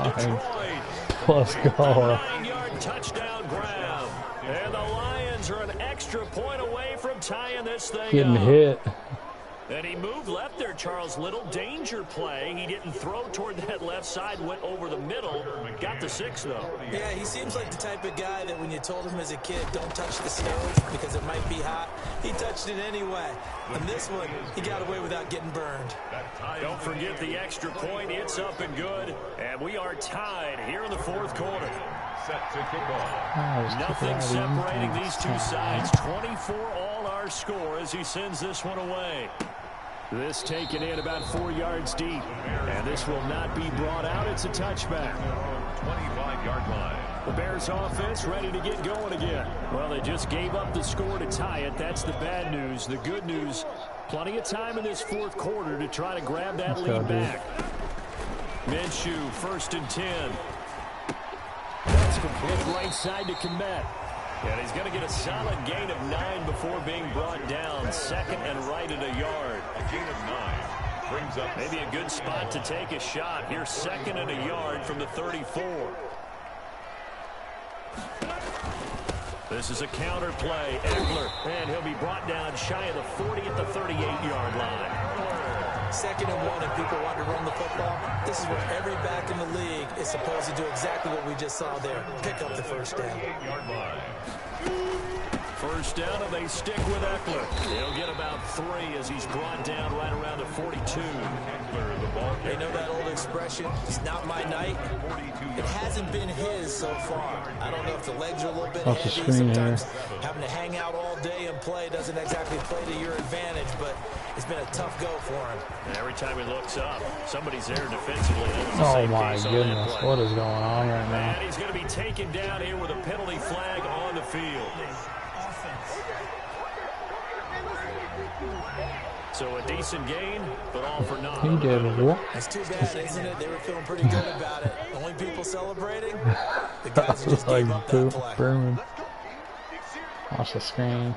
S2: Detroit.
S1: Let's go.
S2: 9-yard touchdown grab. And the Lions are an extra point away from tying this thing
S1: Getting
S2: up.
S1: hit.
S2: And he moved left there, Charles. Little danger play. He didn't throw toward that left side, went over the middle. Got the 6, though.
S3: Yeah, he seems like the type of guy that when you told him as a kid, don't touch the stove because it might be hot, he touched it anyway. And this one, he got away without getting burned.
S2: Don't forget the extra point. It's up and good. And we are tied here in the 4th quarter.
S4: Set to kick off.
S2: Nothing separating these two sides. 24 all our score as he sends this one away. This taken in about 4 yards deep. And this will not be brought out. It's a touchback.
S4: 25-yard line.
S2: The Bears offense ready to get going again. Well, they just gave up the score to tie it. That's the bad news. The good news, plenty of time in this 4th quarter to try to grab that lead back. Minshew, 1st and 10. That's complete right side to Komet. And he's going to get a solid gain of 9 before being brought down. 2nd and right at a yard.
S4: A gain of 9 brings up
S2: maybe a good spot to take a shot. Here's 2nd and a yard from the 34. This is a counter play. Eckler, and he'll be brought down shy of the 40 at the 38-yard line.
S3: 2nd and 1 and people want to run the football. This is where every back in the league is supposed to do exactly what we just saw there. Pick up the 1st down.
S4: 8-yard line.
S2: 1st down, and they stick with Eckler. He'll get about 3 as he's brought down right around the 42.
S4: Eckler, the ball
S3: They know that old expression, it's not my night. It hasn't been his so far. I don't know if the legs are a little bit
S1: Off the
S3: heavy.
S1: screen
S3: Sometimes
S1: here.
S3: having to hang out all day and play doesn't exactly play to your advantage, but it's been a tough go for him.
S2: And every time he looks up, somebody's there defensively.
S1: Oh my goodness, what is going on right now?
S2: And he's going to be taken down here with a penalty flag on the field. So a decent gain, but all for naught.
S1: He did what?
S3: That's too bad, isn't it? They were feeling pretty good about it. The only people celebrating, the guys who just gave up that play.
S1: Berman. Off the screen.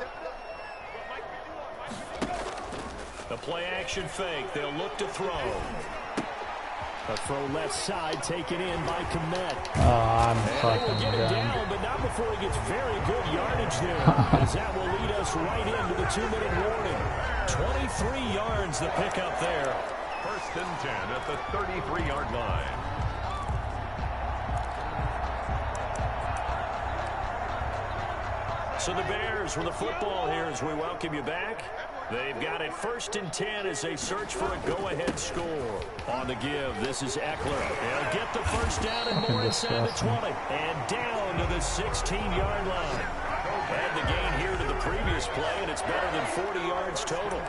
S2: The play action fake. They'll look to throw. A throw left side taken in by Komet.
S1: Oh, I'm fucking
S2: get him
S1: done.
S2: down, but not before he gets very good yardage there. As that will lead us right into the 2-minute warning. 23 yards the pickup there.
S4: 1st and 10 at the 33-yard line.
S2: So the Bears with the football here as we welcome you back. They've got it 1st and 10 as they search for a go-ahead score. On the give, this is Eckler. They'll get the 1st down and more inside the 20. And down to the 16-yard line. Had the gain here to the previous play, and it's better than 40 yards total.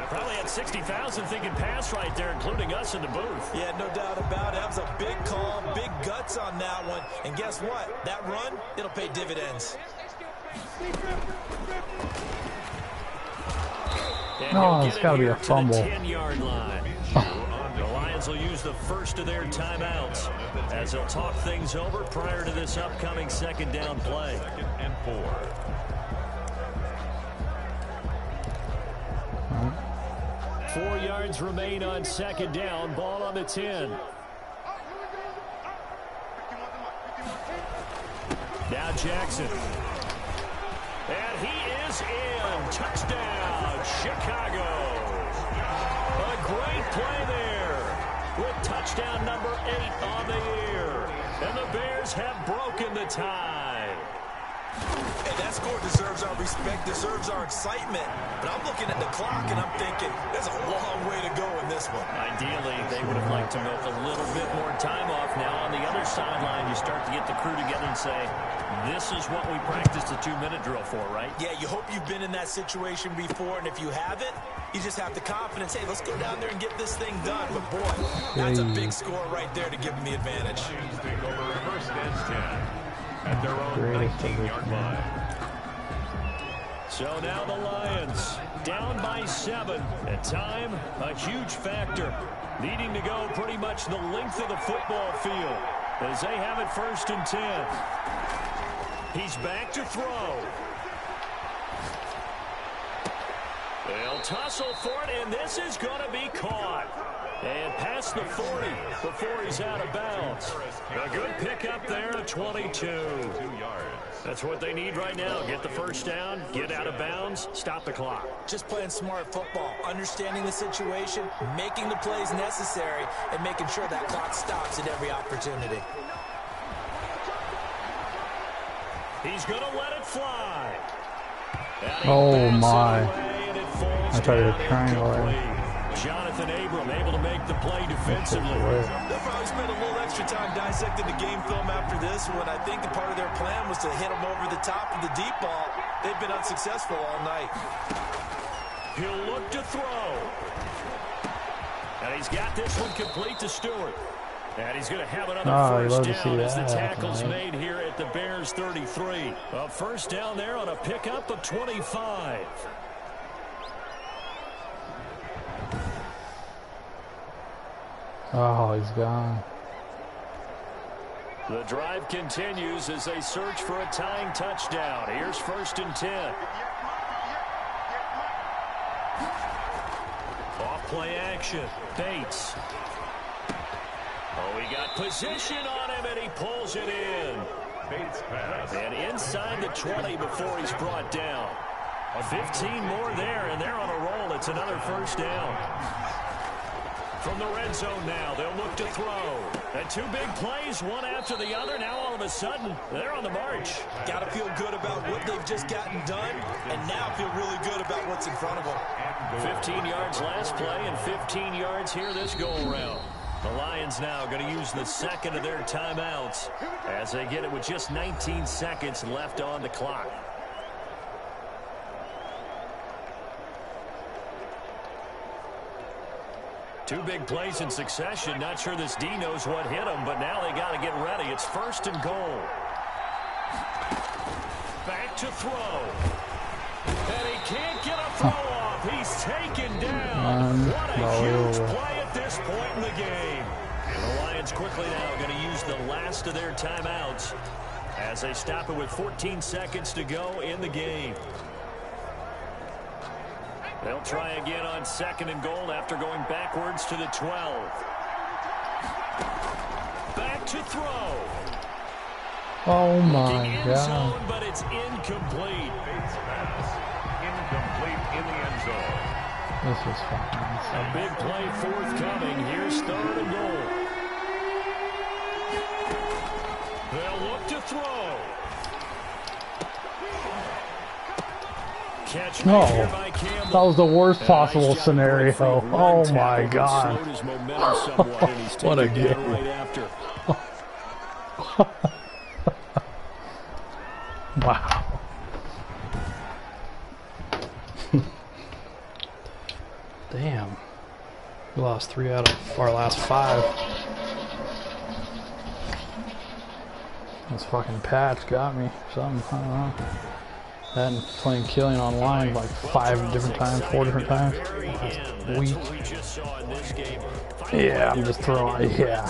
S2: Probably had 60,000 thinking pass right there, including us in the booth.
S3: Yeah, no doubt about it. That was a big call, big guts on that one. And guess what? That run, it'll pay dividends.
S1: Oh, it's got to be a fumble.
S2: 10-yard line. The Lions will use the first of their timeouts as they'll talk things over prior to this upcoming 2nd down play.
S4: 2nd and 4.
S2: Huh? 4 yards remain on 2nd down. Ball on the 10. Now Jackson. And he is in. Touchdown, Chicago. A great play there with touchdown number 8 on the year. And the Bears have broken the tie.
S3: Hey, that score deserves our respect, deserves our excitement. But I'm looking at the clock and I'm thinking, there's a long way to go in this one.
S2: Ideally, they would have liked to milk a little bit more time off. Now, on the other sideline, you start to get the crew together and say, this is what we practiced a 2-minute drill for, right?
S3: Yeah, you hope you've been in that situation before, and if you haven't, you just have the confidence, hey, let's go down there and get this thing done. But, boy, that's a big score right there to give them the advantage.
S4: Take over 1st and 10 at their own 19-yard line.
S2: So now the Lions down by 7. At time, a huge factor, needing to go pretty much the length of the football field as they have it 1st and 10. He's back to throw. They'll tussle for it, and this is going to be caught. And past the 40 before he's out of bounds. A good pickup there at 22.
S4: 2 yards.
S2: That's what they need right now. Get the first down, get out of bounds, stop the clock.
S3: Just playing smart football, understanding the situation, making the plays necessary, and making sure that clock stops at every opportunity.
S2: He's going to let it fly.
S1: Oh my. I tried to triangle it.
S2: Jonathan Abram able to make the play defensively.
S3: They'll probably spend a little extra time dissecting the game film after this one. I think a part of their plan was to hit him over the top of the deep ball. They've been unsuccessful all night.
S2: He'll look to throw. And he's got this one complete to Stewart. And he's going to have another first down as the tackle's made here at the Bears 33. A first down there on a pickup of 25.
S1: Oh, he's gone.
S2: The drive continues as they search for a tying touchdown. Here's 1st and 10. Off play action. Bates. Oh, he got position on him, and he pulls it in.
S4: Bates pass.
S2: And inside the 20 before he's brought down. 15 more there, and they're on a roll. It's another first down. From the red zone now, they'll look to throw. And 2 big plays, one after the other. Now all of a sudden, they're on the march.
S3: Got to feel good about what they've just gotten done, and now feel really good about what's in front of them.
S2: 15 yards last play and 15 yards here this go-around. The Lions now going to use the second of their timeouts as they get it with just 19 seconds left on the clock. Two big plays in succession. Not sure this D knows what hit him, but now they got to get ready. It's 1st and goal. Back to throw. And he can't get a throw off. He's taken down. What a huge play at this point in the game. The Lions quickly now going to use the last of their timeouts as they stop it with 14 seconds to go in the game. They'll try again on 2nd and goal after going backwards to the 12. Back to throw.
S1: Oh my God.
S2: Zone, but it's incomplete.
S4: Bates pass. Incomplete in the end zone.
S1: This is fucking insane.
S2: A big play forthcoming. Here's 3rd and goal. They'll look to throw. Catch
S1: No,
S2: right by Campbell.
S1: that was the worst possible
S2: Nice
S1: scenario. Oh my God.
S2: Slowed his momentum somewhat, and he's
S1: What a
S2: taken down
S1: game.
S2: right after.
S1: Wow. Damn. We lost 3 out of our last 5. This fucking patch got me. Something, I don't know. That and playing Killing online like 5 different times, 4 different times. Last week. Yeah, I'm just throwing. Yeah.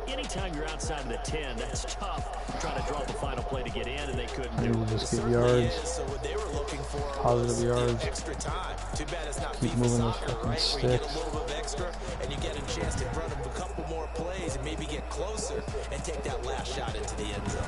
S2: Anytime you're outside of the 10, that's tough. Trying to draw the final play to get in, and they couldn't
S1: I
S2: do
S1: need
S2: it.
S1: to just get yards. Positive yards. Keep moving those fucking sticks.
S3: And you get a chance to run a couple more plays and maybe get closer and take that last shot into the end zone.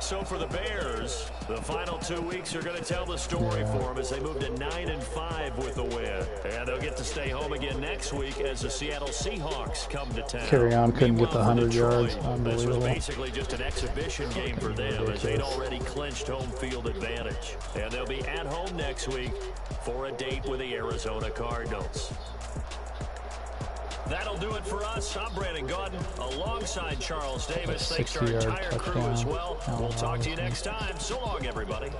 S2: So for the Bears, the final 2 weeks are going to tell the story for them as they move to 9-5 with a win. And they'll get to stay home again next week as the Seattle Seahawks come to town.
S1: Carry on, couldn't get the 100 yards.
S2: This was
S1: Unbelievable.
S2: basically just an exhibition game for them as they'd already clinched home field advantage. And they'll be at home next week for a date with the Arizona Cardinals. That'll do it for us. I'm Brandon Gaudin alongside Charles Davis. Thanks to our entire crew as well. We'll talk to you next time. So long, everybody.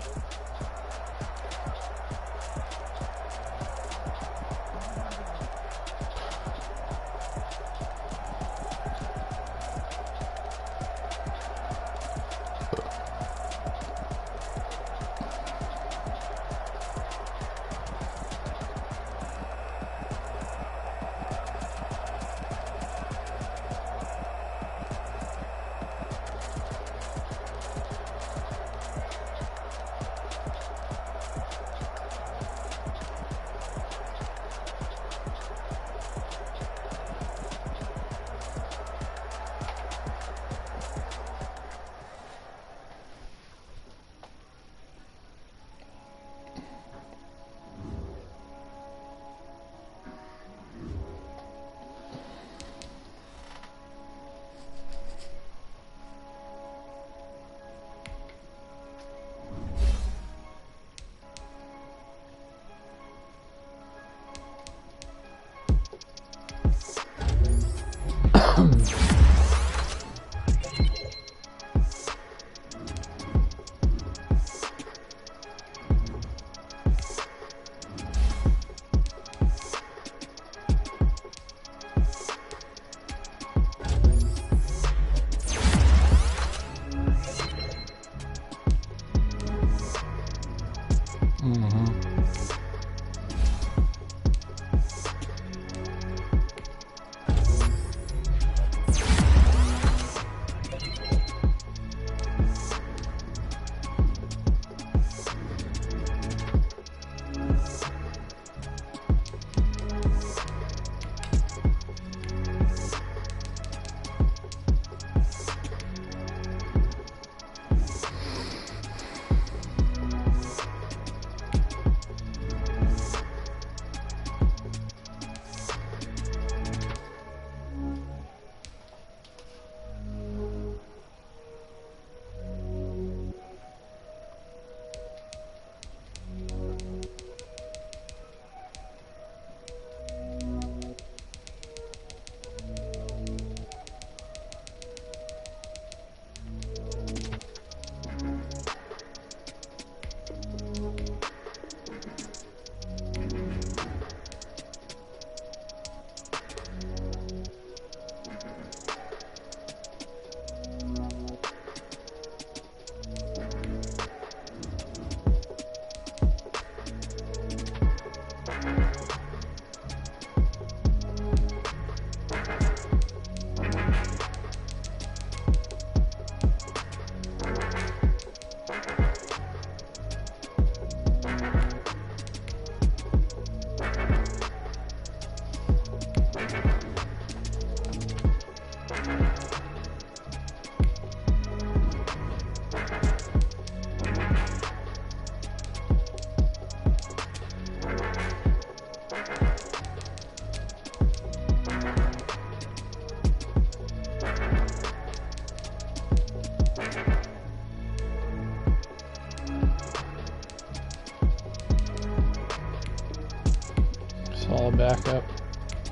S1: Solid backup,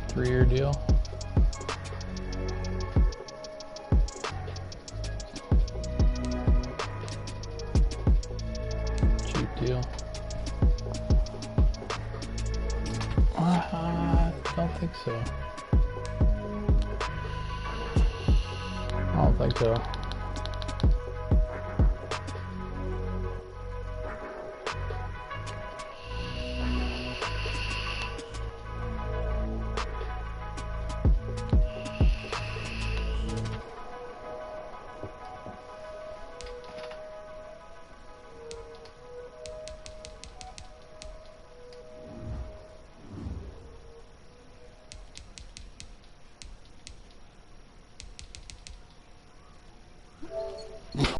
S1: 3-year deal. Cheap deal. I don't think so. I don't think so.